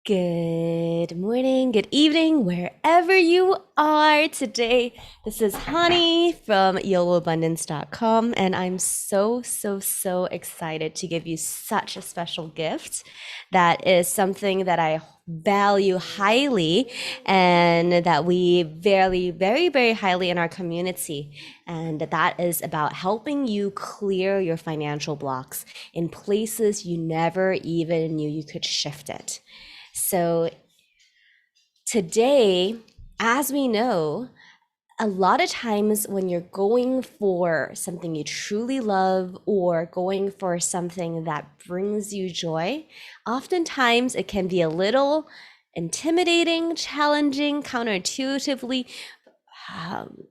Good morning, good evening, wherever you are today. This is Hani from YOLOabundance.com, and I'm so excited to give you such a special gift that is something that I value highly and that we value very highly in our community. And that is about helping you clear your financial blocks in places you never even knew you could shift it. So today, as we know, a lot of times when you're going for something you truly love or going for something that brings you joy, oftentimes it can be a little intimidating, challenging, counterintuitively, kind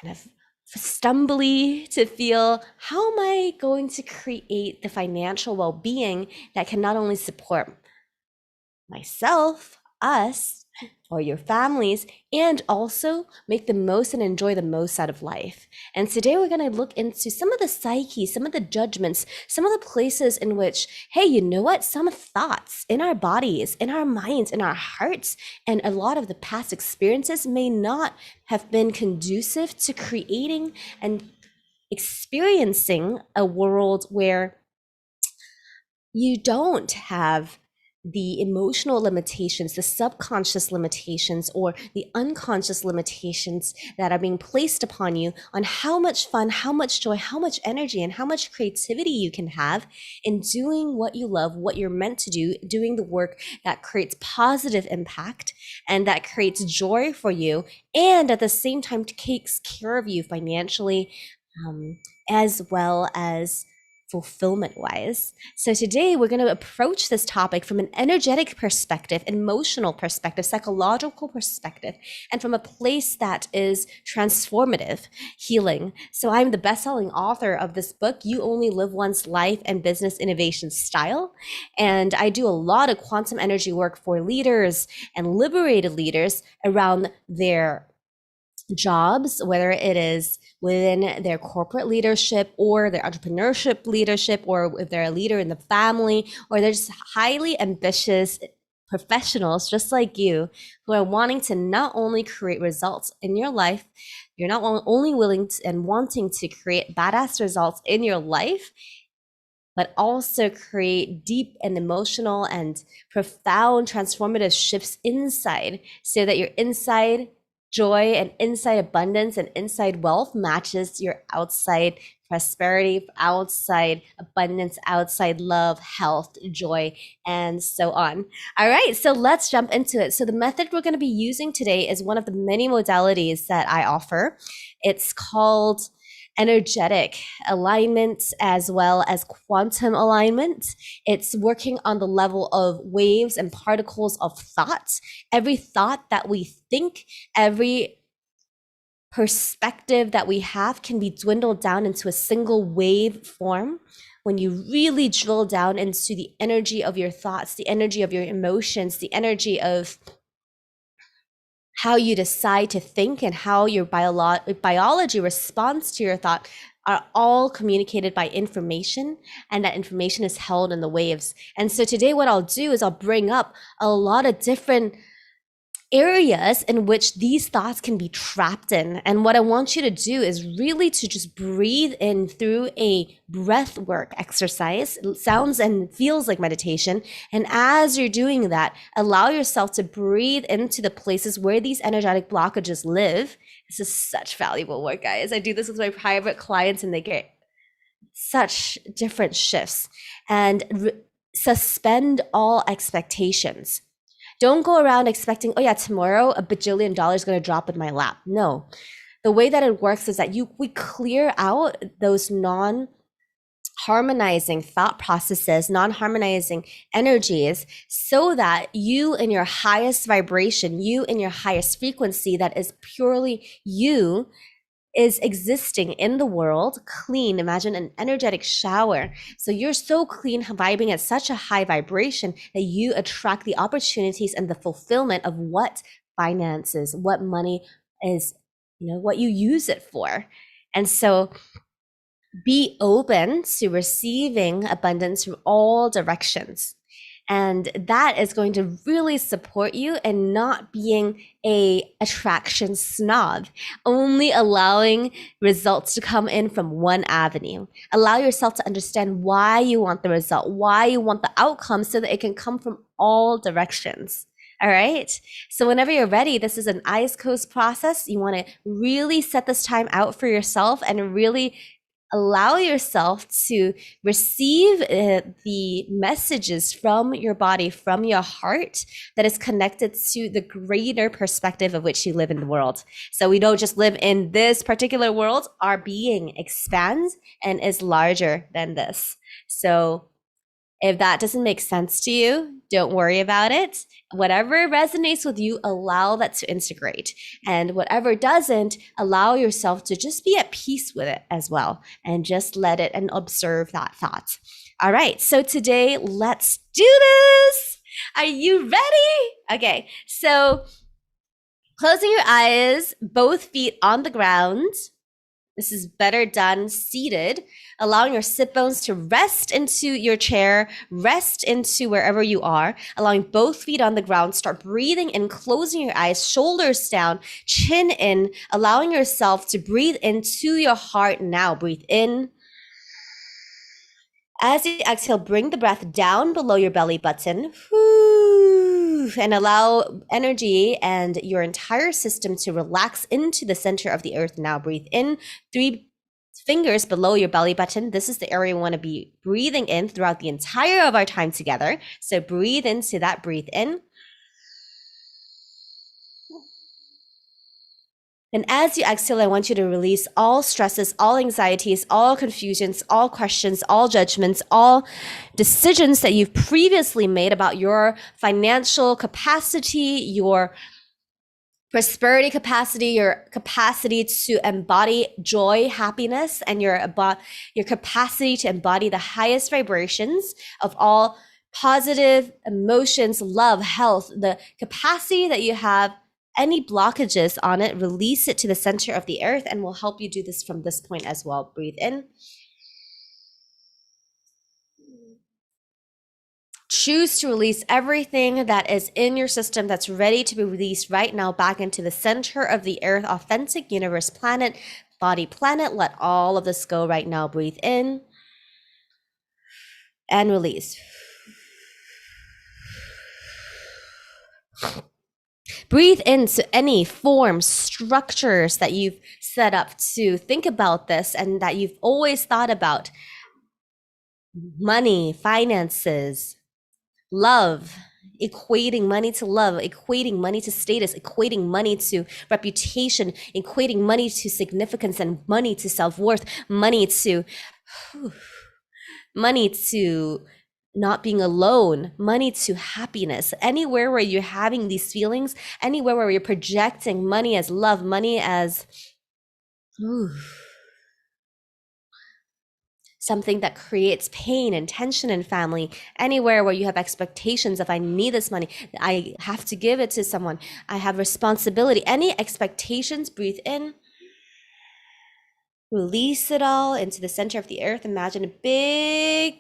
of stumbly to feel, how am I going to create the financial well-being that can not only support myself, us, or your families, and also make the most and enjoy the most out of life. And today we're going to look into some of the psyche, some of the judgments, some of the places in which, hey, you know what? Some thoughts in our bodies, in our minds, in our hearts, and a lot of the past experiences may not have been conducive to creating and experiencing a world where you don't have the emotional limitations, the subconscious limitations, or the unconscious limitations that are being placed upon you on how much fun, how much joy, how much energy, and how much creativity you can have in doing what you love, what you're meant to do, doing the work that creates positive impact and that creates joy for you, and at the same time takes care of you financially, as well as fulfillment wise. So today we're going to approach this topic from an energetic perspective, emotional perspective, psychological perspective, and from a place that is transformative, healing. So I'm the best-selling author of this book, You Only Live Once: Life and Business Innovation Style. And I do a lot of quantum energy work for leaders and liberated leaders around their jobs, whether it is within their corporate leadership or their entrepreneurship leadership, or if they're a leader in the family, or they're just highly ambitious professionals just like you who are wanting to not only create results in your life, you're not only willing to, and wanting to create badass results in your life, but also create deep and emotional and profound transformative shifts inside, so that your inside joy and inside abundance and inside wealth matches your outside prosperity, outside abundance, outside love, health, joy, and so on. All right, so let's jump into it. So the method we're going to be using today is one of the many modalities that I offer. It's called energetic alignment as well as quantum alignment. It's working on the level of waves and particles of thought. Every thought that we think, every perspective that we have can be dwindled down into a single wave form when you really drill down into the energy of your thoughts, the energy of your emotions, the energy of how you decide to think, and how your biology responds to your thought are all communicated by information, and that information is held in the waves. And so today what I'll do is I'll bring up a lot of different areas in which these thoughts can be trapped in. And what I want you to do is really to just breathe in through a breath work exercise. It sounds and feels like meditation. And as you're doing that, allow yourself to breathe into the places where these energetic blockages live. This is such valuable work, guys. I do this with my private clients and they get such different shifts. And suspend all expectations. Don't go around expecting, oh yeah, tomorrow a bajillion dollars is going to drop in my lap. No. The way that it works is that we clear out those non-harmonizing thought processes, non-harmonizing energies, so that you in your highest vibration, you in your highest frequency that is purely you, is existing in the world clean. Imagine an energetic shower. So you're so clean, vibing at such a high vibration that you attract the opportunities and the fulfillment of what finances, what money is, what you use it for. And so be open to receiving abundance from all directions. And that is going to really support you in not being a attraction snob, only allowing results to come in from one avenue. Allow yourself to understand why you want the result, why you want the outcome, so that it can come from all directions. All right. So whenever you're ready, this is an eyes closed process. You want to really set this time out for yourself and really allow yourself to receive the messages from your body, from your heart, that is connected to the greater perspective of which you live in the world. So we don't just live in this particular world. Our being expands and is larger than this. So if that doesn't make sense to you, don't worry about it. Whatever resonates with you, allow that to integrate. And whatever doesn't, allow yourself to just be at peace with it as well. And just let it and observe that thought. All right, so today, let's do this. Are you ready? Okay, so closing your eyes, both feet on the ground. This is better done seated, allowing your sit bones to rest into your chair, rest into wherever you are, allowing both feet on the ground. Start breathing and closing your eyes, shoulders down, chin in, allowing yourself to breathe into your heart now. Breathe in. As you exhale, bring the breath down below your belly button. And allow energy and your entire system to relax into the center of the earth. Now breathe in, 3 fingers below your belly button. This is the area we want to be breathing in throughout the entire of our time together. So breathe into that, breathe in. And as you exhale, I want you to release all stresses, all anxieties, all confusions, all questions, all judgments, all decisions that you've previously made about your financial capacity, your prosperity capacity, your capacity to embody joy, happiness, and your capacity to embody the highest vibrations of all positive emotions, love, health, the capacity that you have. Any blockages on it, release it to the center of the earth, and we'll help you do this from this point as well. Breathe in. Choose to release everything that is in your system that's ready to be released right now back into the center of the earth, authentic universe, planet, body, planet. Let all of this go right now. Breathe in and release. Breathe into any forms, structures that you've set up to think about this and that you've always thought about. Money, finances, love, equating money to love, equating money to status, equating money to reputation, equating money to significance, and money to self-worth, money to not being alone, money to happiness. Anywhere where you're having these feelings, anywhere where you're projecting money as love, money as something that creates pain and tension in family, anywhere where you have expectations of, I need this money, I have to give it to someone, I have responsibility, any expectations, breathe in. Release it all into the center of the earth. Imagine a big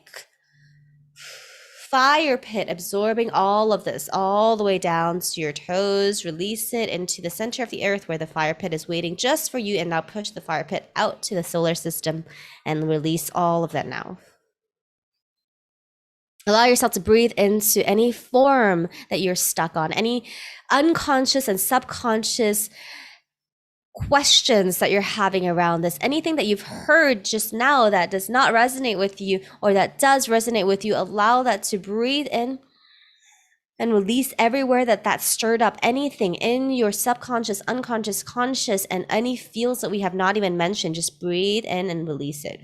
fire pit absorbing all of this all the way down to your toes. Release it into the center of the earth where the fire pit is waiting just for you. And now push the fire pit out to the solar system and release all of that now. Allow yourself to breathe into any form that you're stuck on, any unconscious and subconscious questions that you're having around this, anything that you've heard just now that does not resonate with you or that does resonate with you. Allow that to breathe in and release everywhere that stirred up, anything in your subconscious, unconscious, conscious, and any feels that we have not even mentioned. Just breathe in and release it.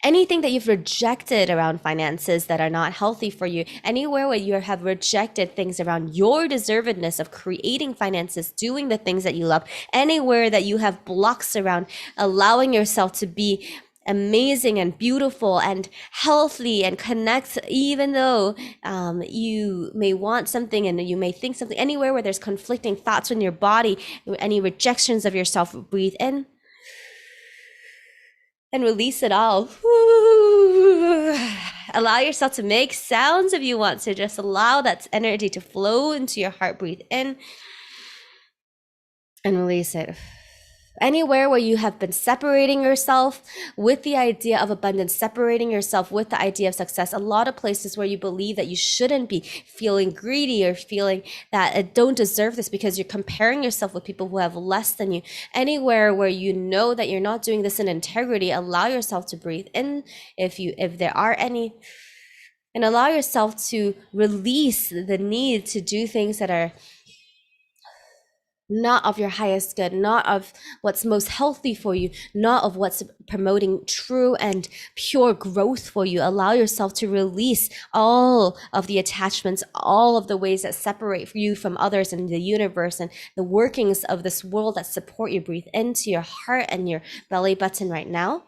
Anything that you've rejected around finances that are not healthy for you, anywhere where you have rejected things around your deservedness of creating finances, doing the things that you love, anywhere that you have blocks around allowing yourself to be amazing and beautiful and healthy and connect, even though you may want something and you may think something, anywhere where there's conflicting thoughts in your body, any rejections of yourself, breathe in and release it all. Allow yourself to make sounds if you want to. Just allow that energy to flow into your heart. Breathe in and release it. Anywhere where you have been separating yourself with the idea of abundance, separating yourself with the idea of success, a lot of places where you believe that you shouldn't be feeling greedy or feeling that I don't deserve this because you're comparing yourself with people who have less than you. Anywhere where you know that you're not doing this in integrity, allow yourself to breathe in if there are any, and allow yourself to release the need to do things that are not of your highest good, not of what's most healthy for you, not of what's promoting true and pure growth for you. Allow yourself to release all of the attachments, all of the ways that separate you from others in the universe and the workings of this world that support you. Breathe into your heart and your belly button right now.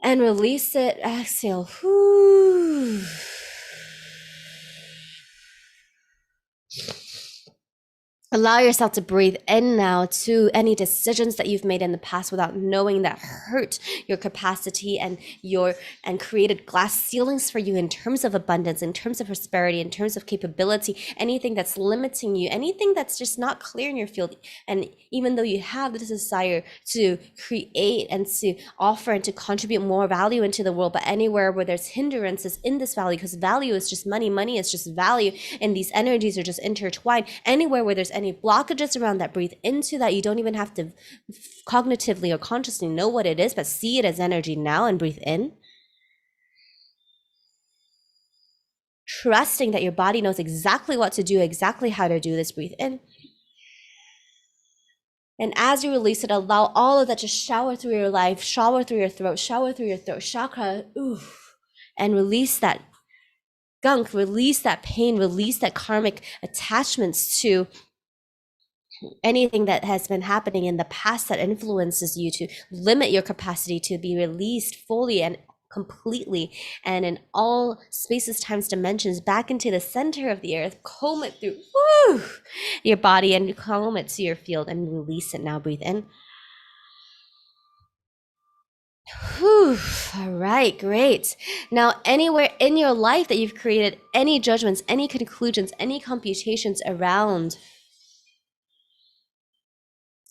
And release it. Exhale. Whew. Allow yourself to breathe in now to any decisions that you've made in the past without knowing that hurt your capacity and created glass ceilings for you in terms of abundance, in terms of prosperity, in terms of capability, anything that's limiting you, anything that's just not clear in your field. And even though you have this desire to create and to offer and to contribute more value into the world, but anywhere where there's hindrances in this value, because value is just money, money is just value, and these energies are just intertwined. Anywhere where there's any blockages around that, breathe into that. You don't even have to cognitively or consciously know what it is, but see it as energy now and breathe in. Trusting that your body knows exactly what to do, exactly how to do this. Breathe in. And as you release it, allow all of that to shower through your life, shower through your throat chakra, and release that gunk, release that pain, release that karmic attachments to anything that has been happening in the past that influences you to limit your capacity to be released fully and completely and in all spaces, times, dimensions back into the center of the earth. Comb it through your body and comb it to your field and release it now. Breathe in. Whew. All right, great. Now, anywhere in your life that you've created any judgments, any conclusions, any computations around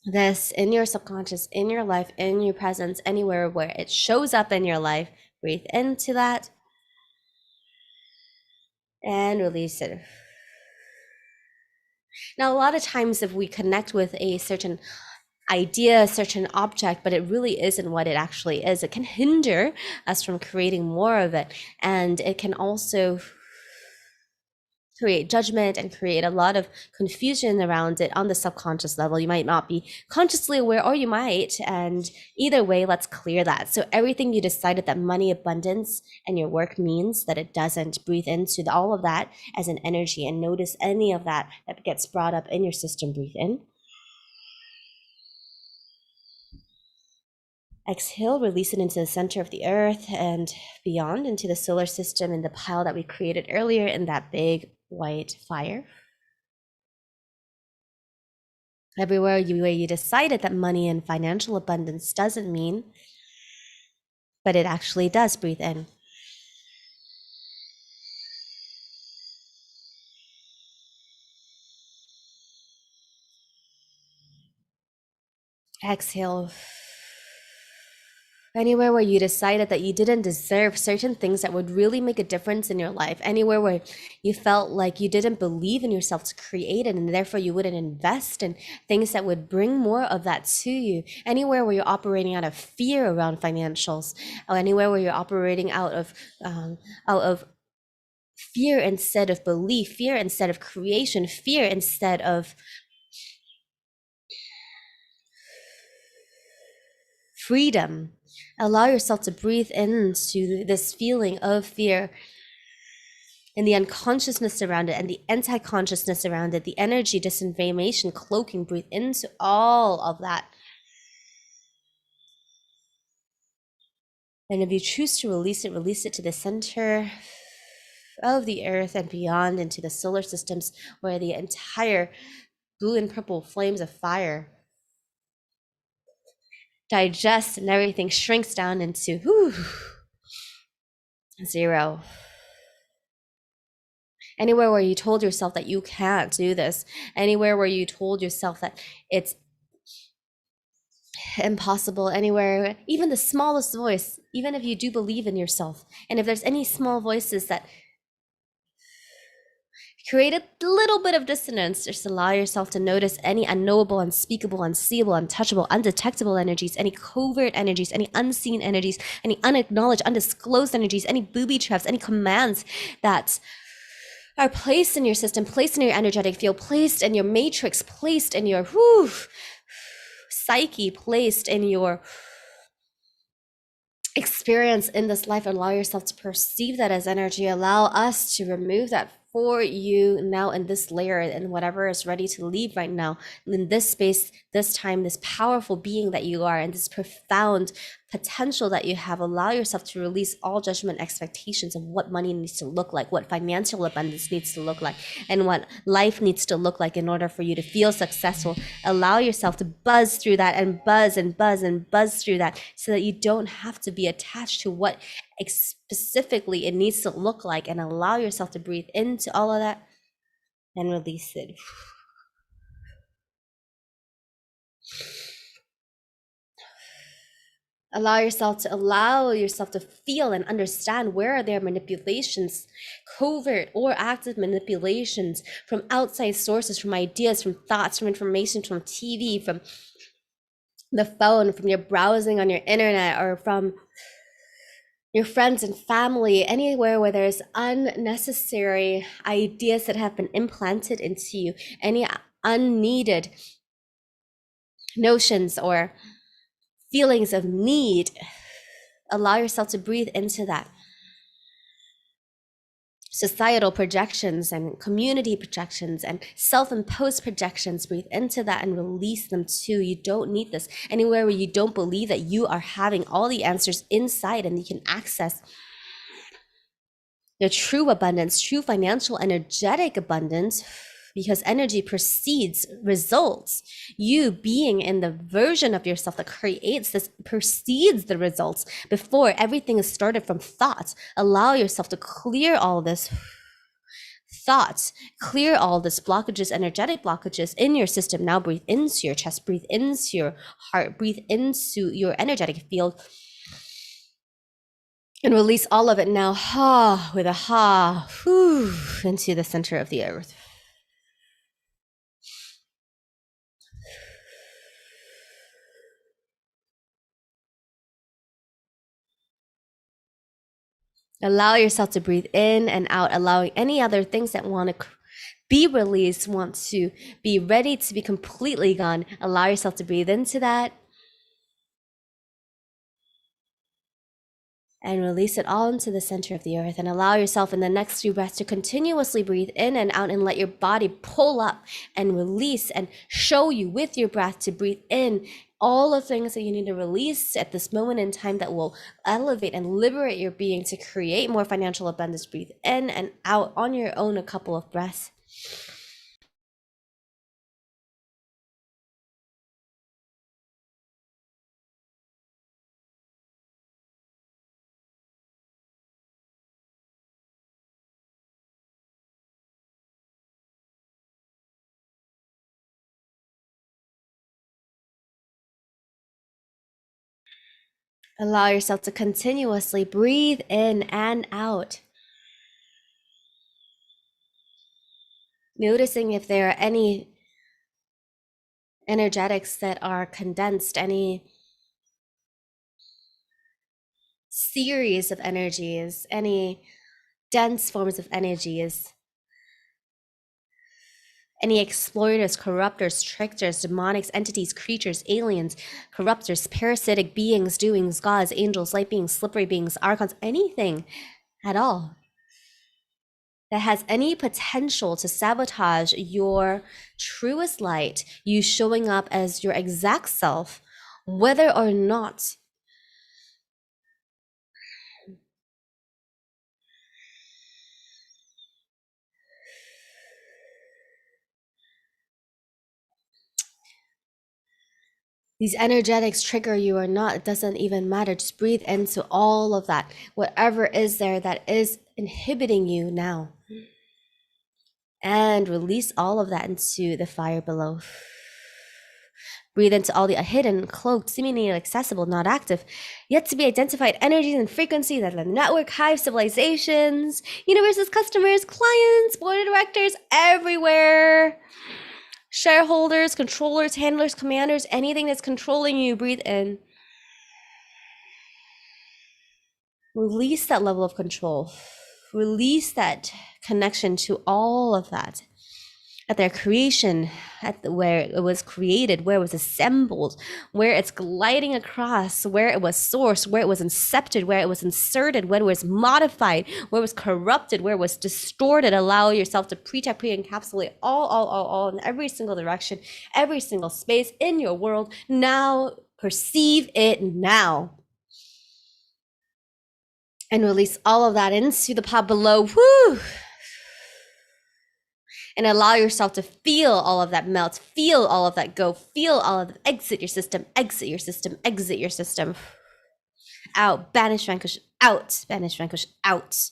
this in your subconscious, in your life, in your presence, anywhere where it shows up in your life, breathe into that and release it. Now, a lot of times if we connect with a certain idea, a certain object, but it really isn't what it actually is, it can hinder us from creating more of it. And it can also create judgment and create a lot of confusion around it on the subconscious level. You might not be consciously aware, or you might, and either way, let's clear that. So everything you decided that money, abundance, and your work means that it doesn't, breathe into all of that as an energy and notice any of that that gets brought up in your system. Breathe in. Exhale, release it into the center of the earth and beyond into the solar system in the pile that we created earlier in that big white fire. Everywhere you decided that money and financial abundance doesn't mean, but it actually does. Breathe in. Exhale. Anywhere where you decided that you didn't deserve certain things that would really make a difference in your life. Anywhere where you felt like you didn't believe in yourself to create it, and therefore you wouldn't invest in things that would bring more of that to you. Anywhere where you're operating out of fear around financials, or anywhere where you're operating out of fear instead of belief, fear instead of creation, fear instead of freedom. Allow yourself to breathe into this feeling of fear and the unconsciousness around it and the anti-consciousness around it, the energy, disinformation, cloaking. Breathe into all of that. And if you choose to release it to the center of the earth and beyond into the solar systems where the entire blue and purple flames of fire digest and everything shrinks down into 0. Anywhere where you told yourself that you can't do this, anywhere where you told yourself that it's impossible, anywhere, even the smallest voice, even if you do believe in yourself, and if there's any small voices that create a little bit of dissonance, just allow yourself to notice any unknowable, unspeakable, unseeable, untouchable, undetectable energies, any covert energies, any unseen energies, any unacknowledged, undisclosed energies, any booby traps, any commands that are placed in your system, placed in your energetic field, placed in your matrix, placed in your psyche, placed in your experience in this life. Allow yourself to perceive that as energy. Allow us to remove that for you now in this layer, and whatever is ready to leave right now in this space, this time, this powerful being that you are, and this profound potential that you have. Allow yourself to release all judgment expectations of what money needs to look like, what financial abundance needs to look like, and what life needs to look like in order for you to feel successful. Allow yourself to buzz through that, and buzz and buzz and buzz through that, so that you don't have to be attached to what specifically it needs to look like, and allow yourself to breathe into all of that and release it. Allow yourself to feel and understand where are there manipulations, covert or active manipulations from outside sources, from ideas, from thoughts, from information, from TV, from the phone, from your browsing on your internet, or from your friends and family, anywhere where there's unnecessary ideas that have been implanted into you, any unneeded notions or feelings of need. Allow yourself to breathe into that. Societal projections and community projections and self-imposed projections, breathe into that and release them too. You don't need this. Anywhere where you don't believe that you are having all the answers inside and you can access the true abundance, true financial, energetic abundance, because energy precedes results. You being in the version of yourself that creates this precedes the results before everything is started from thoughts. Allow yourself to clear all this thoughts, clear all this blockages, energetic blockages in your system. Now breathe into your chest, breathe into your heart, breathe into your energetic field, and release all of it now, with a into the center of the earth. Allow yourself to breathe in and out, allowing any other things that want to be released, want to be ready to be completely gone. Allow yourself to breathe into that and release it all into the center of the earth. And allow yourself in the next few breaths to continuously breathe in and out, and let your body pull up and release and show you with your breath to breathe in all the things that you need to release at this moment in time that will elevate and liberate your being to create more financial abundance. Breathe in and out on your own, a couple of breaths. Allow yourself to continuously breathe in and out. Noticing if there are any energetics that are condensed, any series of energies, any dense forms of energies, any exploiters, corruptors, tricksters, demonics, entities, creatures, aliens, corruptors, parasitic beings, doings, gods, angels, light beings, slippery beings, archons, anything at all that has any potential to sabotage your truest light, you showing up as your exact self, whether or not These energetics trigger you or not, it doesn't even matter. Just breathe into all of that. Whatever is there that is inhibiting you now. And release all of that into the fire below. Breathe into all the hidden, cloaked, seemingly inaccessible, not active, yet to be identified energies and frequencies that the network, hive, civilizations, universes, customers, clients, board of directors, everywhere. Shareholders, controllers, handlers, commanders, anything that's controlling you, breathe in. Release that level of control. Release that connection to all of that. At their creation, where it was created, where it was assembled, where it's gliding across, where it was sourced, where it was incepted, where it was inserted, where it was modified, where it was corrupted, where it was distorted. Allow yourself to pre-encapsulate all in every single direction, every single space in your world. Now, perceive it now. And release all of that into the pot below. Woo! And allow yourself to feel all of that melt, feel all of that go, feel all of that. Exit your system, exit your system, exit your system. Out, banish, vanquish, out, banish, vanquish, out.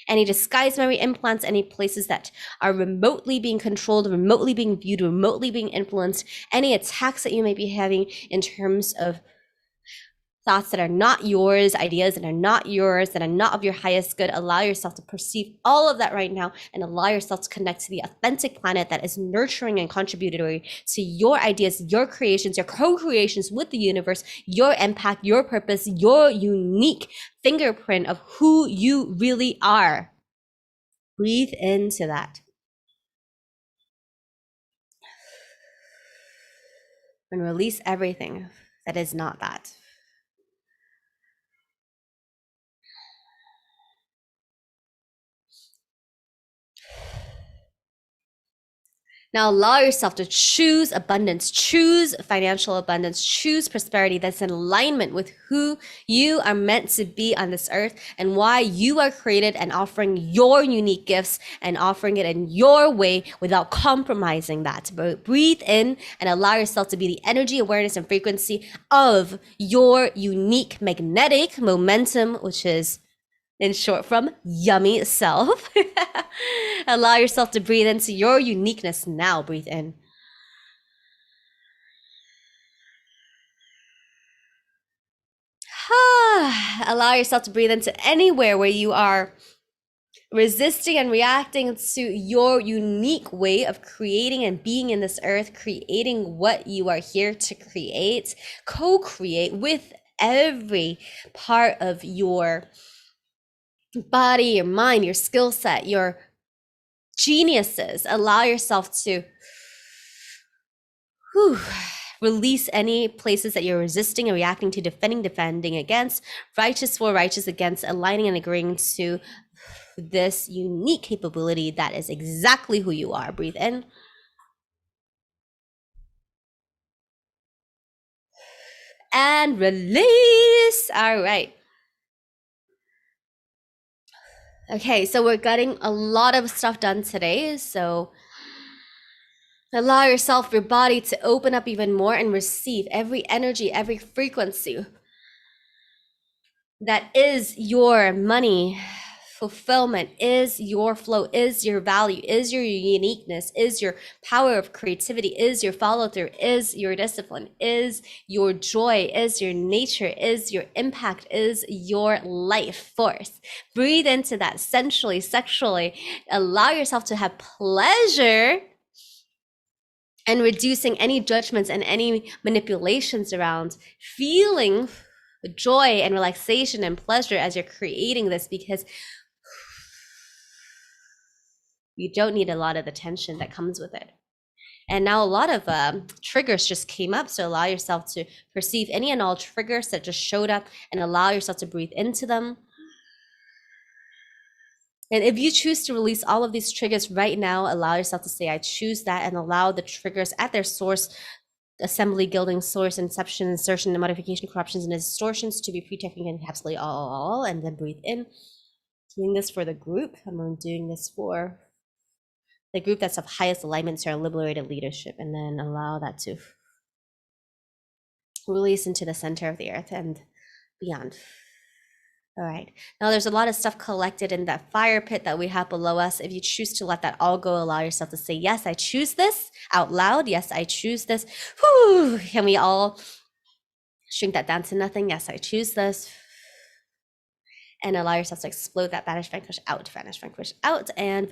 Any disguised memory implants, any places that are remotely being controlled, remotely being viewed, remotely being influenced, any attacks that you may be having in terms of thoughts that are not yours, ideas that are not yours, that are not of your highest good. Allow yourself to perceive all of that right now and allow yourself to connect to the authentic planet that is nurturing and contributory to your ideas, your creations, your co-creations with the universe, your impact, your purpose, your unique fingerprint of who you really are. Breathe into that. And release everything that is not that. Now allow yourself to choose abundance, choose financial abundance, choose prosperity that's in alignment with who you are meant to be on this earth and why you are created, and offering your unique gifts and offering it in your way without compromising that. But breathe in and allow yourself to be the energy, awareness, and frequency of your unique magnetic momentum, which is in short from yummy self. Allow yourself to breathe into your uniqueness now. Breathe in. Allow yourself to breathe into anywhere where you are resisting and reacting to your unique way of creating and being in this earth, creating what you are here to create, co-create with every part of your body, your mind, your skill set, your geniuses. Allow yourself to release any places that you're resisting and reacting to, defending against, righteous for, righteous against, aligning and agreeing to this unique capability that is exactly who you are. Breathe in. And release. All right. Okay, so we're getting a lot of stuff done today. So allow yourself, your body to open up even more and receive every energy, every frequency that is your money, fulfillment, is your flow, is your value, is your uniqueness, is your power of creativity, is your follow through, is your discipline, is your joy, is your nature, is your impact, is your life force. Breathe into that sensually, sexually. Allow yourself to have pleasure and reducing any judgments and any manipulations around feeling joy and relaxation and pleasure as you're creating this, because you don't need a lot of the tension that comes with it. And now a lot of triggers just came up. So allow yourself to perceive any and all triggers that just showed up and allow yourself to breathe into them. And if you choose to release all of these triggers right now, allow yourself to say, I choose that, and allow the triggers at their source, assembly, gilding, source, inception, insertion, and modification, corruptions, and distortions to be pre-technique and encapsulate all, and then breathe in. Doing this for the group. I'm doing this for the group that's of highest alignment to our liberated leadership, and then allow that to Release into the center of the earth and beyond. All right. Now there's a lot of stuff collected in that fire pit that we have below us. If you choose to let that all go, allow yourself to say, yes, I choose this out loud. Yes, I choose this. Whew. Can we all shrink that down to nothing? Yes, I choose this. And allow yourself to explode that vanish, vanquish out, and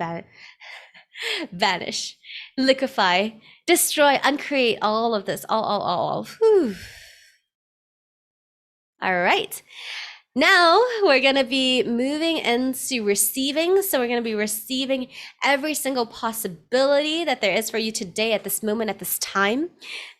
vanish, liquefy, destroy, uncreate all of this, all. Whew. All right. Now we're going to be moving into receiving. So we're going to be receiving every single possibility that there is for you today at this moment, at this time,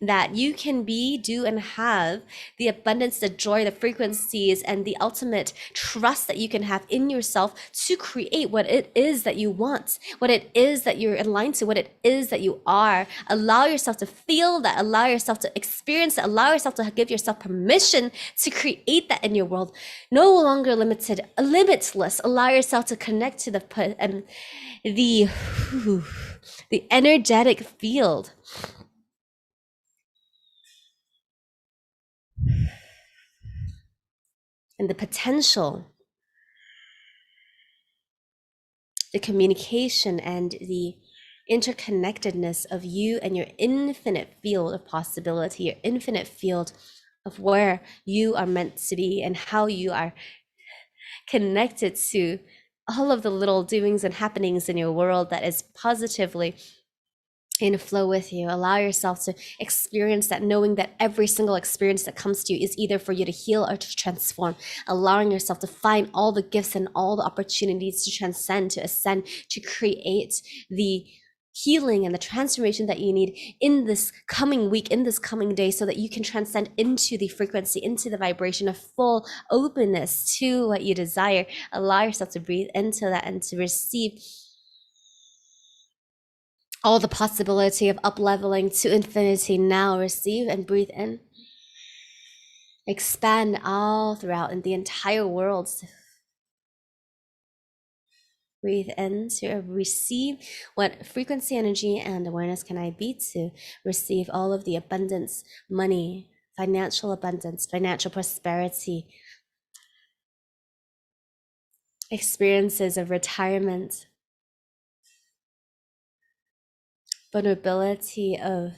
that you can be, do, and have the abundance, the joy, the frequencies, and the ultimate trust that you can have in yourself to create what it is that you want, what it is that you're aligned to, what it is that you are. Allow yourself to feel that, allow yourself to experience it, allow yourself to give yourself permission to create that in your world. No longer limited, limitless. Allow yourself to connect to the energetic field. And the potential, the communication, and the interconnectedness of you and your infinite field of possibility, your infinite field of where you are meant to be and how you are connected to all of the little doings and happenings in your world that is positively in flow with you. Allow yourself to experience that, knowing that every single experience that comes to you is either for you to heal or to transform. Allowing yourself to find all the gifts and all the opportunities to transcend, to ascend, to create the healing and the transformation that you need in this coming week, in this coming day, so that you can transcend into the frequency, into the vibration of full openness to what you desire. Allow yourself to breathe into that and to receive all the possibility of up-leveling to infinity now. Receive and breathe in. Expand all throughout in the entire world. Breathe in to receive. What frequency, energy, and awareness can I be to receive all of the abundance, money, financial abundance, financial prosperity, experiences of retirement, vulnerability of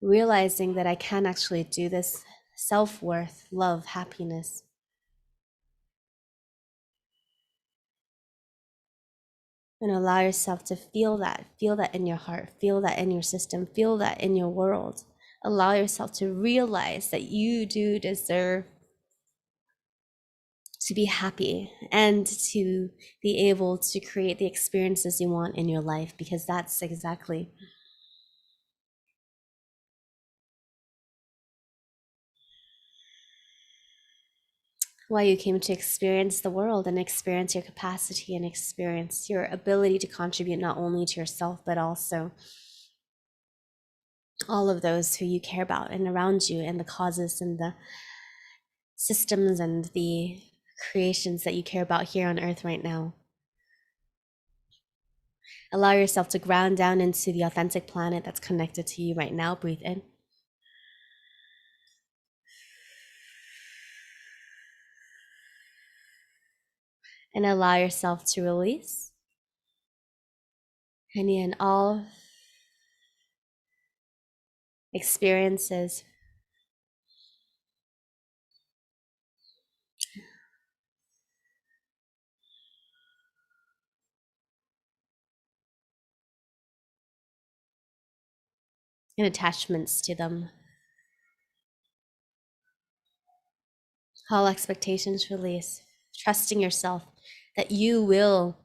realizing that I can actually do this, self-worth, love, happiness. And allow yourself to feel that in your heart, feel that in your system, feel that in your world. Allow yourself to realize that you do deserve to be happy and to be able to create the experiences you want in your life, because that's exactly why you came to experience the world and experience your capacity and experience your ability to contribute not only to yourself, but also all of those who you care about and around you, and the causes and the systems and the creations that you care about here on earth right now. Allow yourself to ground down into the authentic planet that's connected to you right now. Breathe in. And allow yourself to release any and all experiences and attachments to them. All expectations release, trusting yourself that you will,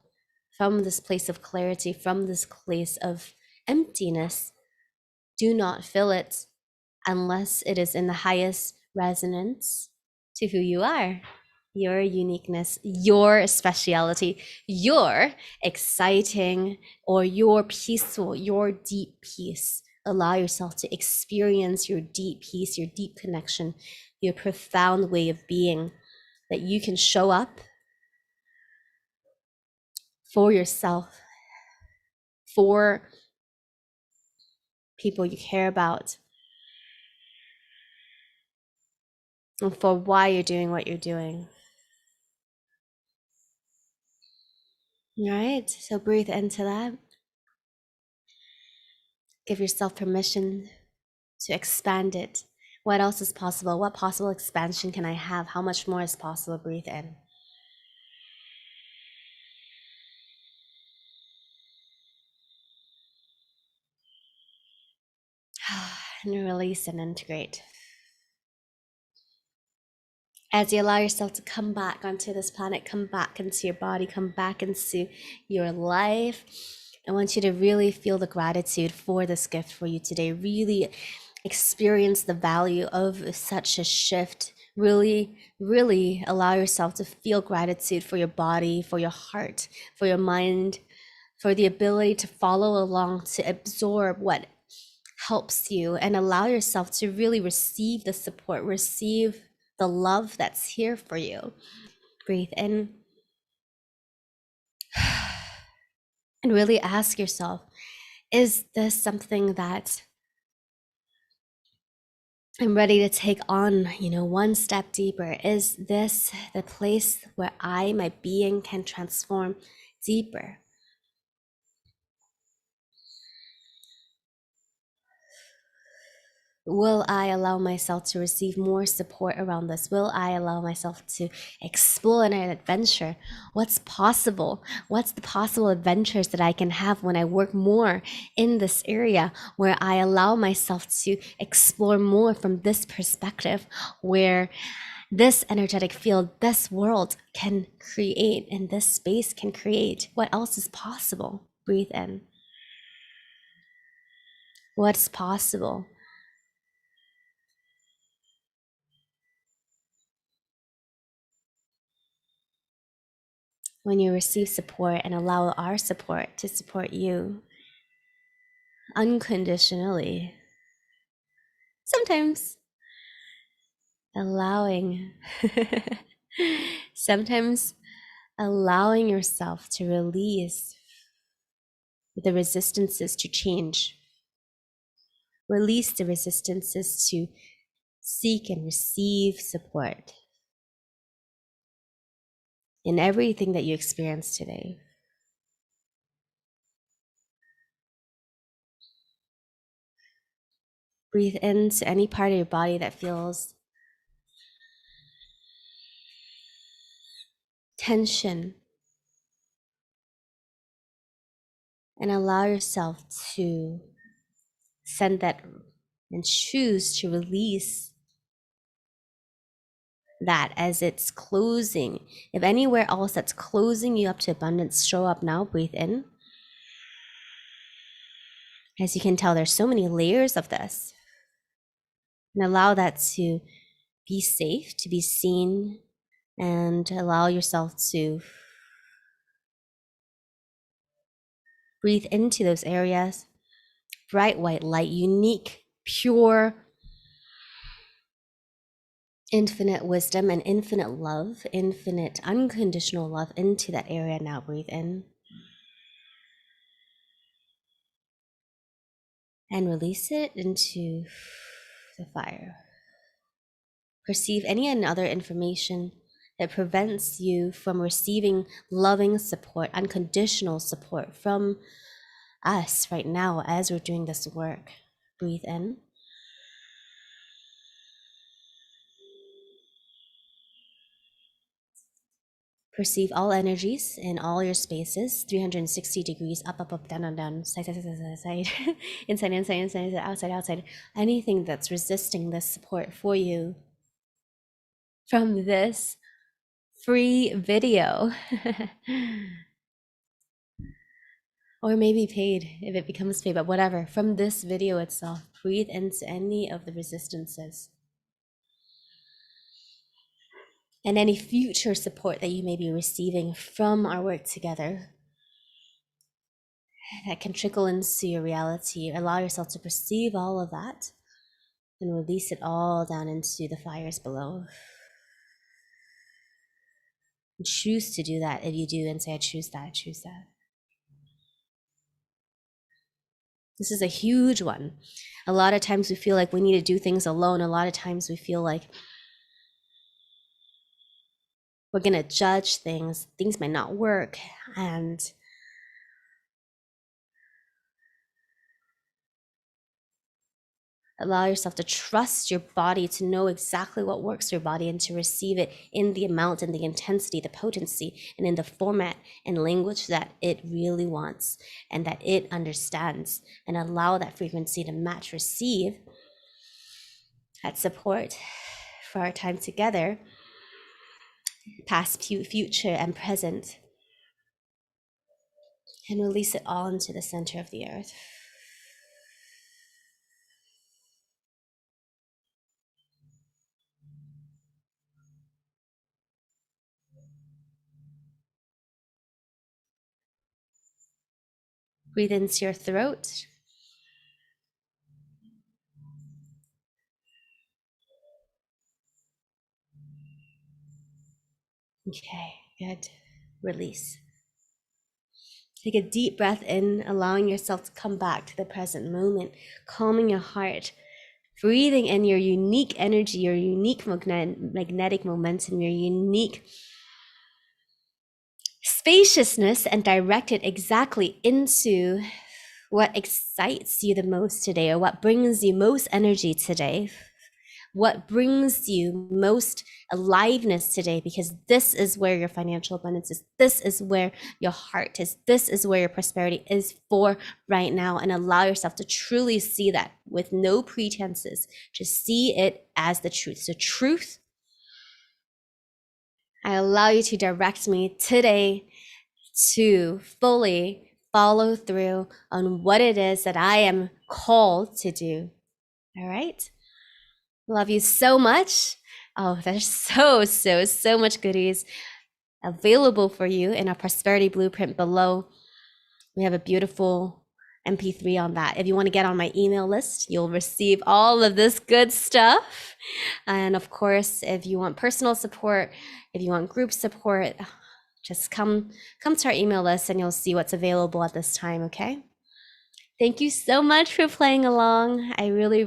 from this place of clarity, from this place of emptiness, do not fill it unless it is in the highest resonance to who you are, your uniqueness, your speciality, your exciting, or your peaceful, your deep peace. Allow yourself to experience your deep peace, your deep connection, your profound way of being, that you can show up for yourself, for people you care about, and for why you're doing what you're doing. All right, so breathe into that. Give yourself permission to expand it. What else is possible? What possible expansion can I have? How much more is possible? Breathe in. And release and integrate. As you allow yourself to come back onto this planet, come back into your body, come back into your life, I want you to really feel the gratitude for this gift for you today. Really experience the value of such a shift. Really, really allow yourself to feel gratitude for your body, for your heart, for your mind, for the ability to follow along, to absorb what helps you, and allow yourself to really receive the support, receive the love that's here for you. Breathe in and really ask yourself, is this something that I'm ready to take on, one step deeper? Is this the place where my being can transform deeper? Will I allow myself to receive more support around this? Will I allow myself to explore an adventure? What's possible? What's the possible adventures that I can have when I work more in this area, where I allow myself to explore more from this perspective, where this energetic field, this world can create, and this space can create? What else is possible? Breathe in. What's possible? When you receive support and allow our support to support you unconditionally, sometimes allowing sometimes allowing yourself to release the resistances to change, release the resistances to seek and receive support in everything that you experience today. Breathe into any part of your body that feels tension, and allow yourself to send that and choose to release that as it's closing. If anywhere else that's closing you up to abundance, show up now. Breathe in. As you can tell, there's so many layers of this. And allow that to be safe, to be seen, and allow yourself to breathe into those areas. Bright white light, unique, pure, infinite wisdom and infinite love, infinite unconditional love into that area now. Breathe in. And release it into the fire. Perceive any and other information that prevents you from receiving loving support, unconditional support from us right now as we're doing this work. Breathe in. Perceive all energies in all your spaces, 360 degrees, up, down, side, inside, outside. Anything that's resisting this support for you from this free video. Or maybe paid if it becomes paid, but whatever. From this video itself, breathe into any of the resistances and any future support that you may be receiving from our work together that can trickle into your reality. Allow yourself to perceive all of that and release it all down into the fires below. And choose to do that if you do, and say, I choose that, I choose that. This is a huge one. A lot of times we feel like we need to do things alone. A lot of times we feel like We're going to judge things. Things might not work. And allow yourself to trust your body, to know exactly what works for your body, and to receive it in the amount and the intensity, the potency, and in the format and language that it really wants and that it understands. And allow that frequency to match, receive that support for our time together, past, future, and present, and release it all into the center of the earth. Breathe into your throat. Okay, good. Release. Take a deep breath in, allowing yourself to come back to the present moment, calming your heart, breathing in your unique energy, your unique magnetic momentum, your unique spaciousness, and direct it exactly into what excites you the most today, or what brings you most energy today, what brings you most aliveness today, because this is where your financial abundance is. This is where your heart is. This is where your prosperity is for right now. And allow yourself to truly see that with no pretenses. Just see it as the truth. So truth, I allow you to direct me today to fully follow through on what it is that I am called to do. All right? Love you so much. Oh, there's so much goodies available for you in our prosperity blueprint below. We have a beautiful MP3 on that. If you want to get on my email list, you'll receive all of this good stuff. And of course, if you want personal support, if you want group support, just come to our email list and you'll see what's available at this time, okay? Thank you so much for playing along. I really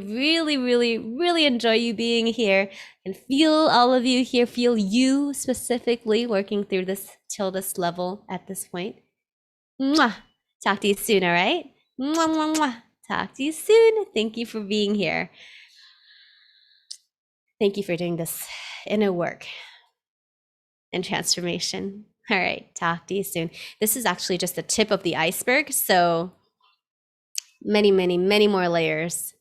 enjoy you being here and feel all of you here, feel you specifically working through this till this level at this point. Mwah. Talk to you soon, all right? Mwah, mwah, mwah. Talk to you soon. Thank you for being here. Thank you for doing this inner work and transformation. All right, talk to you soon. This is actually just the tip of the iceberg, so many more layers